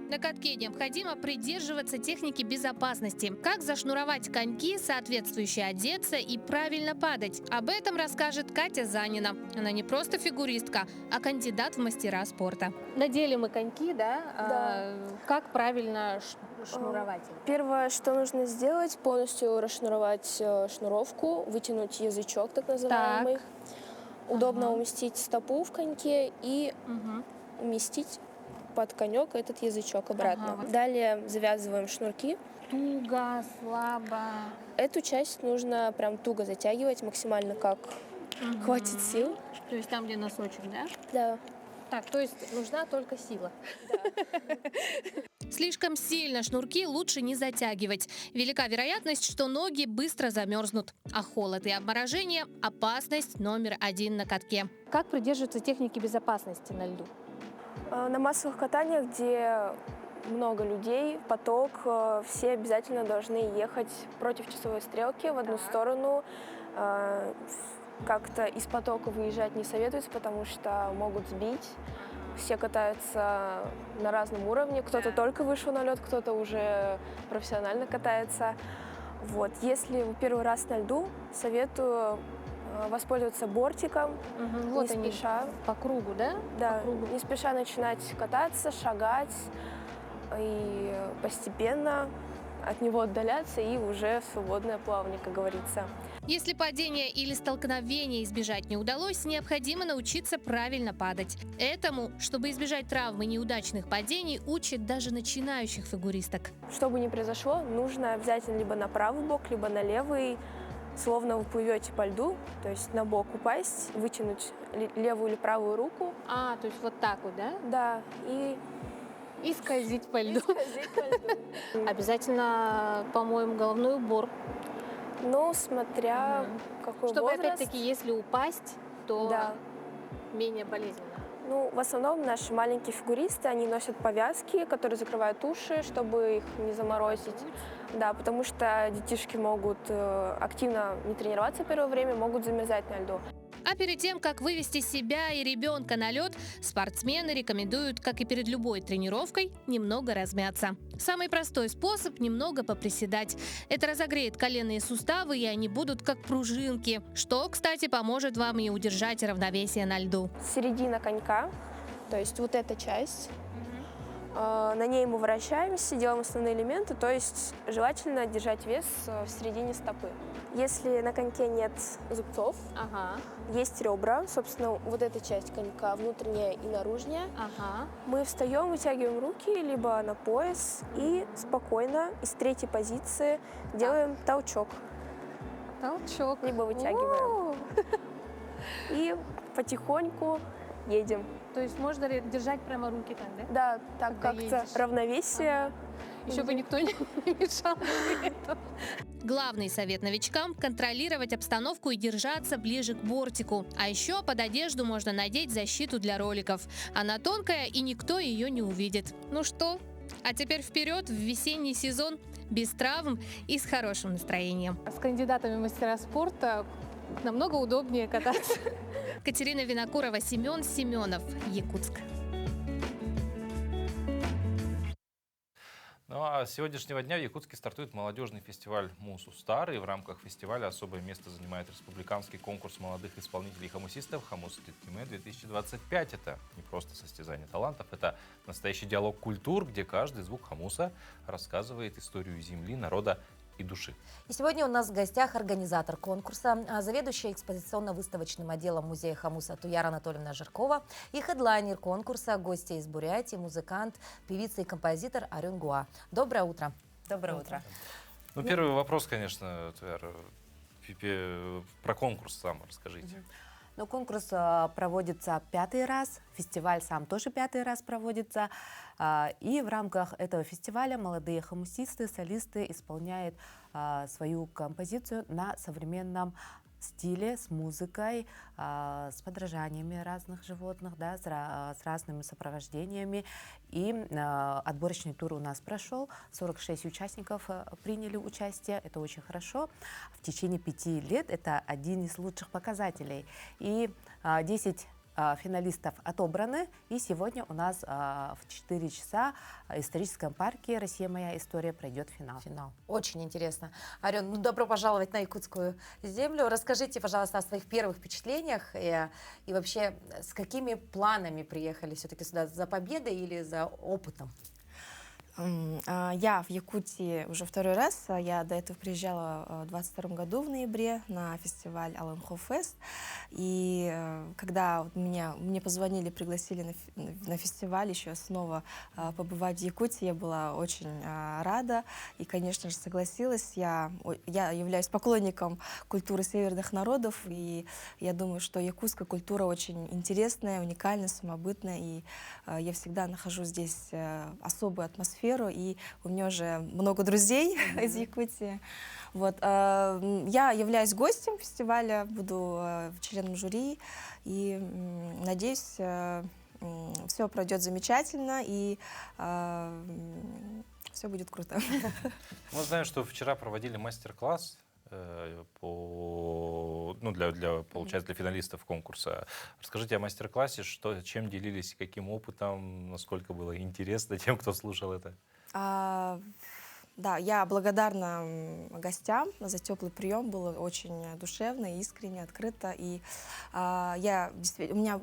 На катке необходимо придерживаться техники безопасности. Как зашнуровать коньки, соответствующе одеться и правильно падать. Об этом расскажет Катя Занина. Она не просто фигуристка, а кандидат в мастера спорта. Надели мы коньки, да? Да. Как правильно шнуровать? Первое, что нужно сделать, полностью расшнуровать шнуровку, вытянуть язычок, так называемый. Удобно уместить стопу в коньке и уместить под конек этот язычок обратно. Далее завязываем шнурки. Туго, слабо. Эту часть нужно прям туго затягивать, максимально как хватит сил. То есть там, где носочек, да? Да. Так, то есть нужна только сила. Слишком сильно шнурки лучше не затягивать. Велика вероятность, что ноги быстро замерзнут. А холод и обморожение – опасность номер один на катке. Как придерживаться техники безопасности на льду? На массовых катаниях, где много людей, поток, все обязательно должны ехать против часовой стрелки в одну сторону. Как-то из потока выезжать не советуется, потому что могут сбить. Все катаются на разном уровне. Кто-то только вышел на лед, кто-то уже профессионально катается. Вот. Если вы первый раз на льду, советую воспользоваться бортиком, Вот не они спеша. по кругу, да? Да, По кругу. не спеша начинать кататься, шагать и постепенно от него отдаляться и уже в свободное плавание, как говорится. Если падения или столкновения избежать не удалось, необходимо научиться правильно падать. Этому, чтобы избежать травм и неудачных падений, учат даже начинающих фигуристок. Что бы ни произошло, нужно обязательно либо на правый бок, либо на левый. Словно вы плывете по льду, то есть на бок упасть, вытянуть левую или правую руку. То есть вот так вот, да? Да, и скользить по льду. льду. Обязательно, по-моему, головной убор. Ну, смотря какой Чтобы, возраст. опять-таки, если упасть, то Да. менее болезненно. Ну, в основном наши маленькие фигуристы, они носят повязки, которые закрывают уши, чтобы их не заморозить. Да, потому что детишки могут активно не тренироваться первое время, могут замерзать на льду. А перед тем, как вывести себя и ребенка на лед, спортсмены рекомендуют, как и перед любой тренировкой, немного размяться. Самый простой способ – немного поприседать. Это разогреет коленные суставы, и они будут как пружинки, что, кстати, поможет вам и удержать равновесие на льду. Середина конька, то есть вот эта часть. На ней мы вращаемся, делаем основные элементы, то есть желательно держать вес в середине стопы. Если на коньке нет зубцов, есть ребра, собственно, вот эта часть конька, внутренняя и наружная. Мы встаем, вытягиваем руки, либо на пояс и спокойно из третьей позиции делаем толчок. Толчок. Либо вытягиваем. И потихоньку едем. То есть можно держать прямо руки так, да? Да, так Когда как-то едешь. равновесие. Еще бы никто не мешал. Главный совет новичкам – контролировать обстановку и держаться ближе к бортику. А еще под одежду можно надеть защиту для роликов. Она тонкая, и никто ее не увидит. Ну что, А теперь вперед в весенний сезон без травм и с хорошим настроением. С кандидатами в мастера спорта намного удобнее кататься. Катерина Винокурова, Семен Семенов, Якутск. Ну а с сегодняшнего дня в Якутске стартует молодежный фестиваль «Мусу Стар». И в рамках фестиваля особое место занимает республиканский конкурс молодых исполнителей-хомусистов «Хамус Литкиме-2025». Это не просто состязание талантов, это настоящий диалог культур, где каждый звук хамуса рассказывает историю земли, народа и души. И сегодня у нас в гостях организатор конкурса, заведующая экспозиционно-выставочным отделом музея хамуса Туяра Анатольевна Жиркова и хедлайнер конкурса, гостья из Бурятии, музыкант, певица и композитор Арюн Гуа. Доброе утро. Доброе утро. Ну, первый вопрос, конечно, Туяр, про конкурс сам расскажите. Ну, конкурс проводится 5-й раз, фестиваль сам тоже 5-й раз проводится. И в рамках этого фестиваля молодые хамусисты, солисты исполняют свою композицию на современном стиле, с музыкой, с подражаниями разных животных, да, с разными сопровождениями. И отборочный тур у нас прошел, 46 участников приняли участие, это очень хорошо. В течение 5 лет это один из лучших показателей. И 10 финалистов отобраны, и сегодня у нас в 4 часа в историческом парке «Россия. Моя история» пройдет финал. Очень интересно. Арюн, ну, добро пожаловать на якутскую землю. Расскажите, пожалуйста, о своих первых впечатлениях и вообще с какими планами приехали все-таки сюда, за победой или за опытом? Я в Якутии уже 2-й раз. Я до этого приезжала в 2022 году в ноябре на фестиваль Алымхо Фест. И когда мне позвонили, пригласили на фестиваль еще снова побывать в Якутии, я была очень рада и, конечно же, согласилась. Я являюсь поклонником культуры северных народов, и я думаю, что якутская культура очень интересная, уникальная, самобытная, и я всегда нахожу здесь особую атмосферу. И у меня уже много друзей из Якутии. Вот. Я являюсь гостем фестиваля, буду членом жюри. И надеюсь, все пройдет замечательно и все будет круто. Мы знаем, что вчера проводили мастер-класс для финалистов конкурса. Расскажите о мастер-классе, чем делились, каким опытом, насколько было интересно тем, кто слушал это. Да, я благодарна гостям за теплый прием, было очень душевно, искренне, открыто. И у меня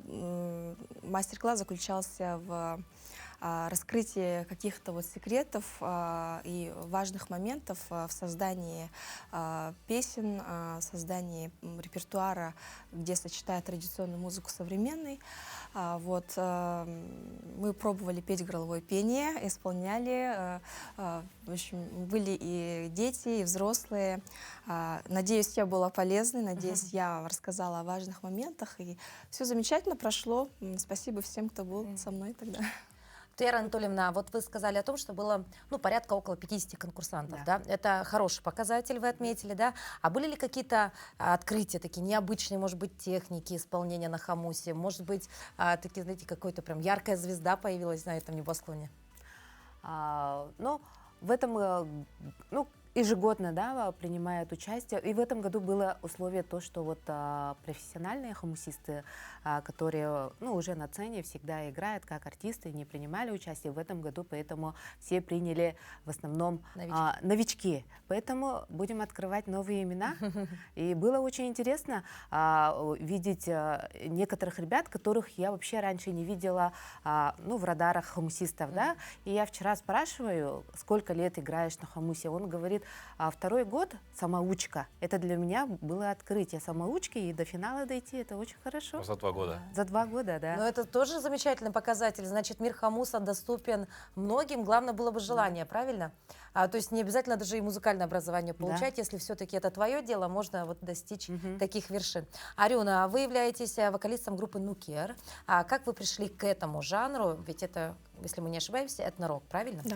мастер-класс заключался в раскрытие каких-то секретов и важных моментов в создании песен, создании репертуара, где сочетают традиционную музыку с современной. Мы пробовали петь горловое пение, исполняли. В общем, были и дети, и взрослые. Надеюсь, я была полезной, надеюсь, я рассказала о важных моментах. И все замечательно прошло. Спасибо всем, кто был со мной тогда. Туяра Анатольевна, вот вы сказали о том, что было порядка около 50 конкурсантов. Да. Это хороший показатель, вы отметили, да? А были ли какие-то открытия такие необычные, может быть, техники исполнения на хамусе? Может быть, такие, знаете, какая-то прям яркая звезда появилась на этом небосклоне? В этом, ежегодно, да, принимают участие. И в этом году было условие то, что профессиональные хамусисты, которые уже на сцене всегда играют как артисты, не принимали участие в этом году, поэтому все приняли в основном новички. Поэтому будем открывать новые имена. И было очень интересно видеть некоторых ребят, которых я вообще раньше не видела в радарах хамусистов. Да? И я вчера спрашиваю, сколько лет играешь на хамусе? Он говорит, 2-й год самоучка. Это для меня было открытие самоучки, и до финала дойти, это очень хорошо. За 2 года. За 2 года, да. Но это тоже замечательный показатель. Значит, мир хамуса доступен многим. Главное было бы желание, правильно? То есть не обязательно даже и музыкальное образование получать. Если все-таки это твое дело, можно достичь таких вершин. Арюна, вы являетесь вокалистом группы Нукер. Как вы пришли к этому жанру? Ведь это, если мы не ошибаемся, этно-рок, правильно? Да.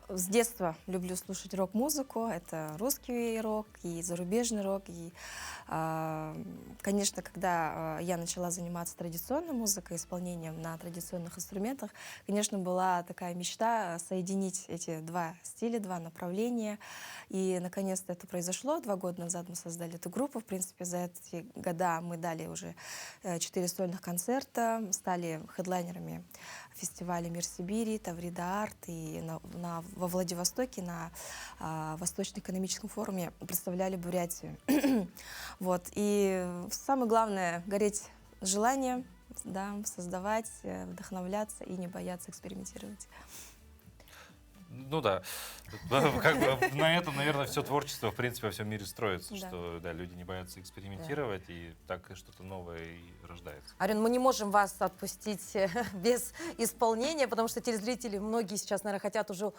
С детства люблю слушать рок-музыку. Это русский рок и зарубежный рок. И, конечно, когда я начала заниматься традиционной музыкой, исполнением на традиционных инструментах, конечно, была такая мечта соединить эти два стиля, два направления. И, наконец-то, это произошло. 2 года назад мы создали эту группу. В принципе, за эти года мы дали уже 4 сольных концерта, стали хедлайнерами фестиваля «Мир Сибири», «Таврида Арт», и во Владивостоке на Восточном экономическом форуме представляли Бурятию. Вот. И самое главное — гореть желанием, да, создавать, вдохновляться и не бояться экспериментировать. Ну да, как бы на этом, наверное, все творчество, в принципе, во всем мире строится, Да. что да, люди не боятся экспериментировать, и так что-то новое и рождается. Арен, мы не можем вас отпустить без исполнения, потому что телезрители, многие сейчас, наверное, хотят уже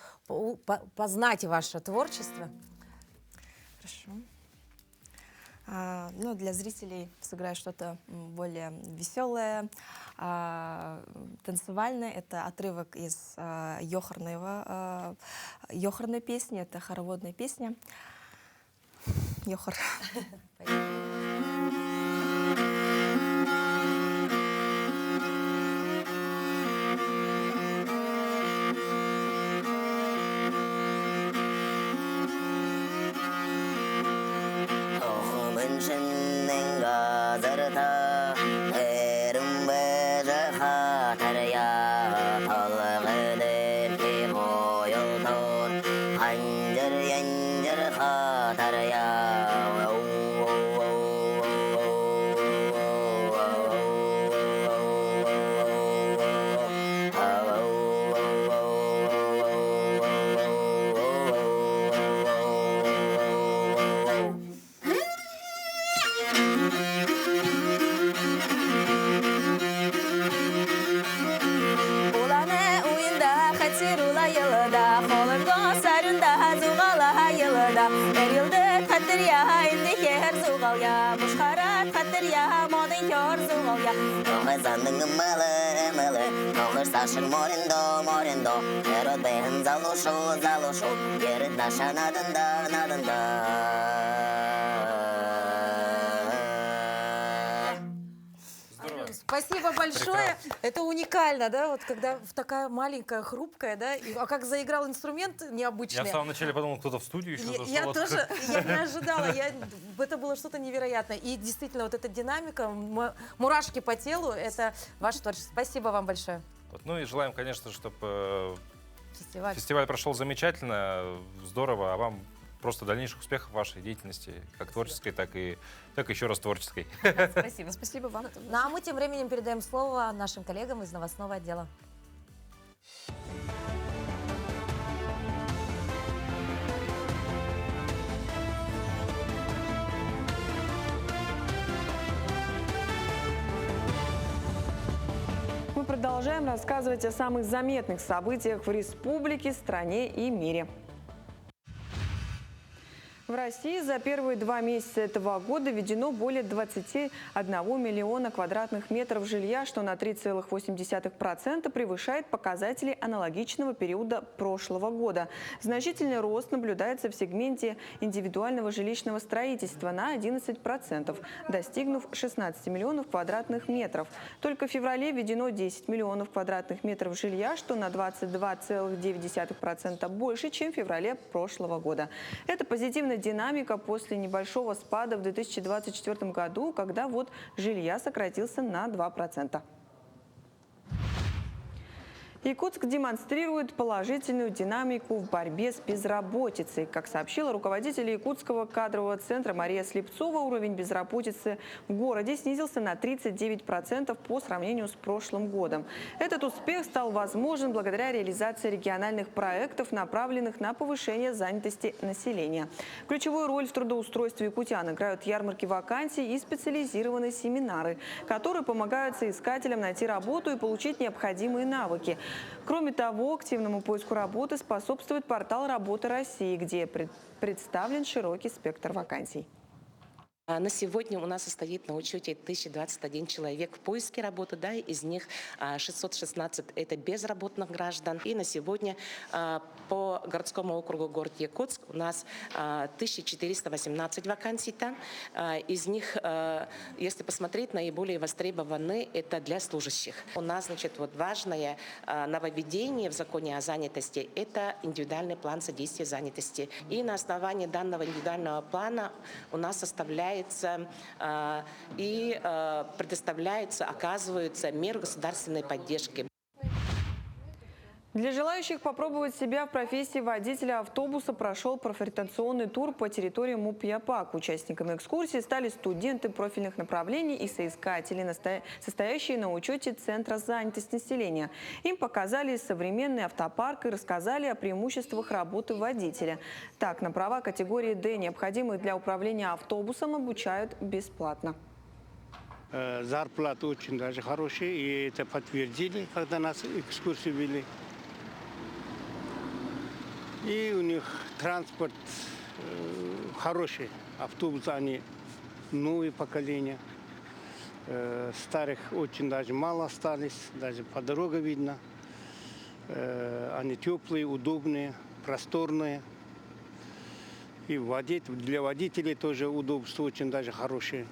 познать ваше творчество. Хорошо. Ну, для зрителей сыграю что-то более веселое, танцевальное. Это отрывок из Йохарной песни, это хороводная песня. Йохар. Сашин морендо, эрот бен залушу, ерет наша наданда. Спасибо большое. Это уникально, да, вот когда такая маленькая, хрупкая, да, а как заиграл инструмент необычный. Я в самом начале подумал, кто-то в студию еще зашел. Я тоже, я не ожидала, это было что-то невероятное. И действительно, вот эта динамика, мурашки по телу, это ваше творчество. Спасибо вам большое. Ну и желаем, конечно, чтобы фестиваль прошел замечательно, здорово, а вам просто дальнейших успехов в вашей деятельности, как творческой, так и еще раз творческой. Спасибо. Спасибо вам. Ну а мы тем временем передаем слово нашим коллегам из новостного отдела. Мы продолжаем рассказывать о самых заметных событиях в республике, стране и мире. В России за первые 2 месяца этого года введено более 21 миллиона квадратных метров жилья, что на 3,8% превышает показатели аналогичного периода прошлого года. Значительный рост наблюдается в сегменте индивидуального жилищного строительства на 11%, достигнув 16 миллионов квадратных метров. Только в феврале введено 10 миллионов квадратных метров жилья, что на 22,9% больше, чем в феврале прошлого года. Это позитивная динамика после небольшого спада в 2024 году, когда жилья сократился на 2%. Якутск демонстрирует положительную динамику в борьбе с безработицей. Как сообщила руководитель Якутского кадрового центра Мария Слепцова, уровень безработицы в городе снизился на 39% по сравнению с прошлым годом. Этот успех стал возможен благодаря реализации региональных проектов, направленных на повышение занятости населения. Ключевую роль в трудоустройстве якутян играют ярмарки вакансий и специализированные семинары, которые помогают соискателям найти работу и получить необходимые навыки. Кроме того, активному поиску работы способствует портал «Работа России», где представлен широкий спектр вакансий. На сегодня у нас состоит на учете 1021 человек в поиске работы, да, из них 616 – это безработных граждан. И на сегодня по городскому округу город Якутск у нас 1418 вакансий там. Из них, если посмотреть, наиболее востребованы – это для служащих. У нас, значит, вот важное нововведение в законе о занятости – это индивидуальный план содействия занятости. И на основании данного индивидуального плана у нас составляется и предоставляются, оказываются меры государственной поддержки. Для желающих попробовать себя в профессии водителя автобуса прошел профориентационный тур по территории МУП «Япак». Участниками экскурсии стали студенты профильных направлений и соискатели, состоящие на учете Центра занятости населения. Им показали современный автопарк и рассказали о преимуществах работы водителя. Так, на права категории «Д», необходимые для управления автобусом, обучают бесплатно. Зарплата очень даже хорошая, и это подтвердили, когда нас экскурсию вели. И у них транспорт хороший, автобусы, они новые поколения. Старых очень даже мало остались, даже по дороге видно. Они теплые, удобные, просторные. И для водителей тоже удобство очень даже хорошее.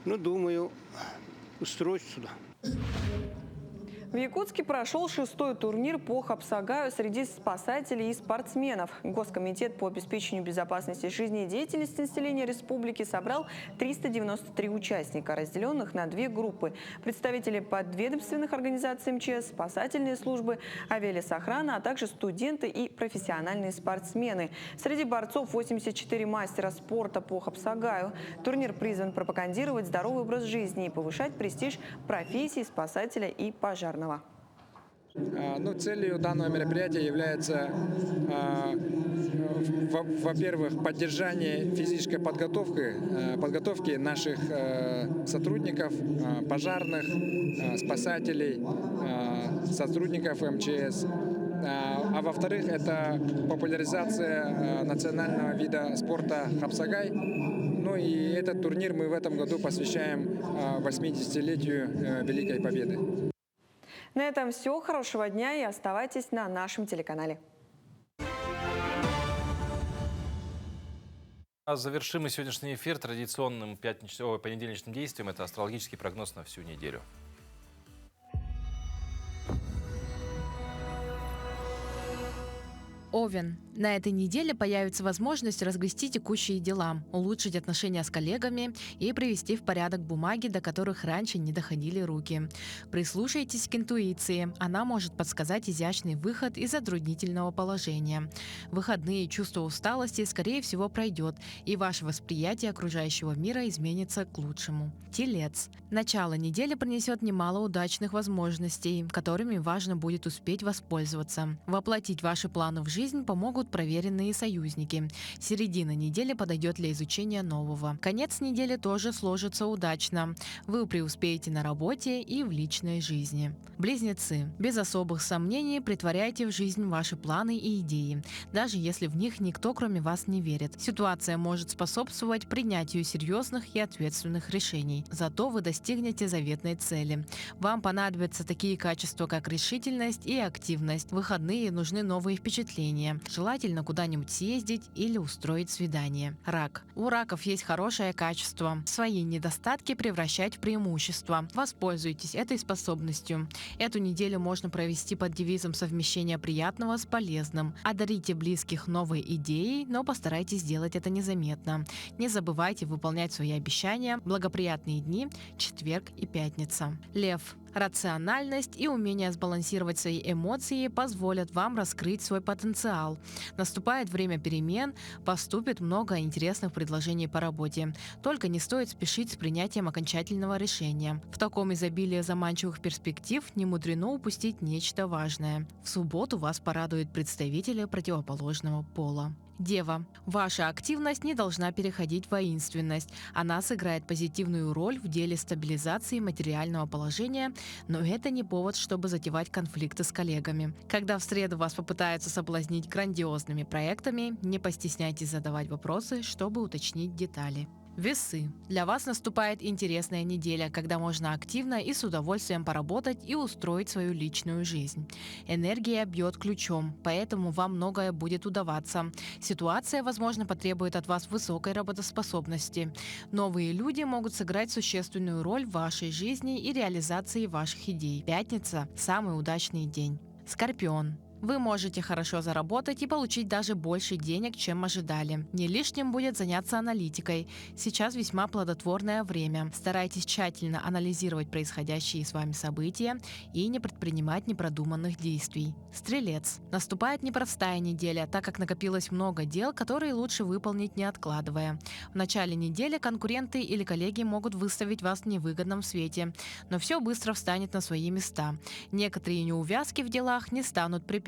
Ну, думаю, устроить сюда. В Якутске прошел 6-й турнир по хапсагаю среди спасателей и спортсменов. Госкомитет по обеспечению безопасности жизни и деятельности населения республики собрал 393 участника, разделенных на 2 группы. Представители подведомственных организаций МЧС, спасательные службы, авиалесохрана, а также студенты и профессиональные спортсмены. Среди борцов 84 мастера спорта по хапсагаю. Турнир призван пропагандировать здоровый образ жизни и повышать престиж профессии спасателя и пожарного. Целью данного мероприятия является, во-первых, поддержание физической подготовки наших сотрудников, пожарных, спасателей, сотрудников МЧС. А во-вторых, это популяризация национального вида спорта хапсагай. Ну и этот турнир мы в этом году посвящаем 80-летию Великой Победы. На этом все. Хорошего дня и оставайтесь на нашем телеканале. Завершим мы сегодняшний эфир традиционным понедельничным действием. Это астрологический прогноз на всю неделю. Овен. На этой неделе появится возможность разгрести текущие дела, улучшить отношения с коллегами и привести в порядок бумаги, до которых раньше не доходили руки. Прислушайтесь к интуиции. Она может подсказать изящный выход из затруднительного положения. В выходные чувство усталости, скорее всего, пройдет, и ваше восприятие окружающего мира изменится к лучшему. Телец. Начало недели принесет немало удачных возможностей, которыми важно будет успеть воспользоваться. Воплотить ваши планы в жизнь помогут проверенные союзники. Середина недели подойдет для изучения нового. Конец недели тоже сложится удачно. Вы преуспеете на работе и в личной жизни. Близнецы. Без особых сомнений притворяйте в жизнь ваши планы и идеи, даже если в них никто, кроме вас, не верит. Ситуация может способствовать принятию серьезных и ответственных решений. Зато вы достигнете заветной цели. Вам понадобятся такие качества, как решительность и активность. В выходные нужны новые впечатления. Желательно куда-нибудь съездить или устроить свидание. Рак. У раков есть хорошее качество. Свои недостатки превращать в преимущества. Воспользуйтесь этой способностью. Эту неделю можно провести под девизом совмещения приятного с полезным. Одарите близких новой идеей, но постарайтесь сделать это незаметно. Не забывайте выполнять свои обещания. Благоприятные дни – четверг и пятница. Лев. Рациональность и умение сбалансировать свои эмоции позволят вам раскрыть свой потенциал. Наступает время перемен, поступит много интересных предложений по работе. Только не стоит спешить с принятием окончательного решения. В таком изобилии заманчивых перспектив не мудрено упустить нечто важное. В субботу вас порадуют представители противоположного пола. Дева. Ваша активность не должна переходить в воинственность. Она сыграет позитивную роль в деле стабилизации материального положения, но это не повод, чтобы затевать конфликты с коллегами. Когда в среду вас попытаются соблазнить грандиозными проектами, не постесняйтесь задавать вопросы, чтобы уточнить детали. Весы. Для вас наступает интересная неделя, когда можно активно и с удовольствием поработать и устроить свою личную жизнь. Энергия бьет ключом, поэтому вам многое будет удаваться. Ситуация, возможно, потребует от вас высокой работоспособности. Новые люди могут сыграть существенную роль в вашей жизни и реализации ваших идей. Пятница – самый удачный день. Скорпион. Вы можете хорошо заработать и получить даже больше денег, чем ожидали. Не лишним будет заняться аналитикой. Сейчас весьма плодотворное время. Старайтесь тщательно анализировать происходящие с вами события и не предпринимать непродуманных действий. Стрелец. Наступает непростая неделя, так как накопилось много дел, которые лучше выполнить не откладывая. В начале недели конкуренты или коллеги могут выставить вас в невыгодном свете, но все быстро встанет на свои места. Некоторые неувязки в делах не станут препятствием.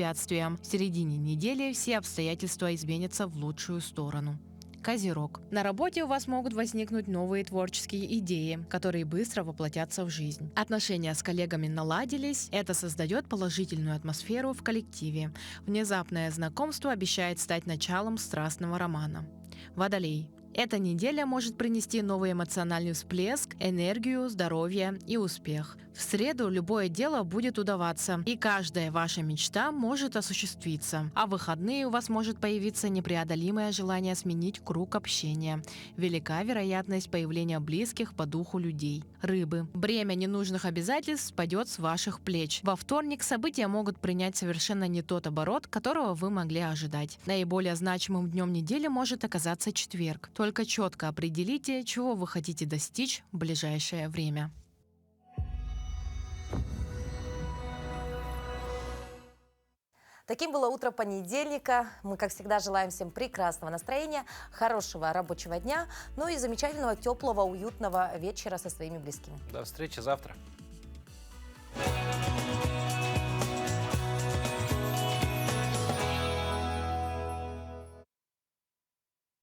В середине недели все обстоятельства изменятся в лучшую сторону. Козерог. На работе у вас могут возникнуть новые творческие идеи, которые быстро воплотятся в жизнь. Отношения с коллегами наладились, это создает положительную атмосферу в коллективе. Внезапное знакомство обещает стать началом страстного романа. Водолей. Эта неделя может принести новый эмоциональный всплеск, энергию, здоровье и успех. В среду любое дело будет удаваться, и каждая ваша мечта может осуществиться. А в выходные у вас может появиться непреодолимое желание сменить круг общения. Велика вероятность появления близких по духу людей. Рыбы. Бремя ненужных обязательств спадет с ваших плеч. Во вторник события могут принять совершенно не тот оборот, которого вы могли ожидать. Наиболее значимым днем недели может оказаться четверг. Только четко определите, чего вы хотите достичь в ближайшее время. Таким было утро понедельника. Мы, как всегда, желаем всем прекрасного настроения, хорошего рабочего дня, ну и замечательного, теплого, уютного вечера со своими близкими. До встречи завтра.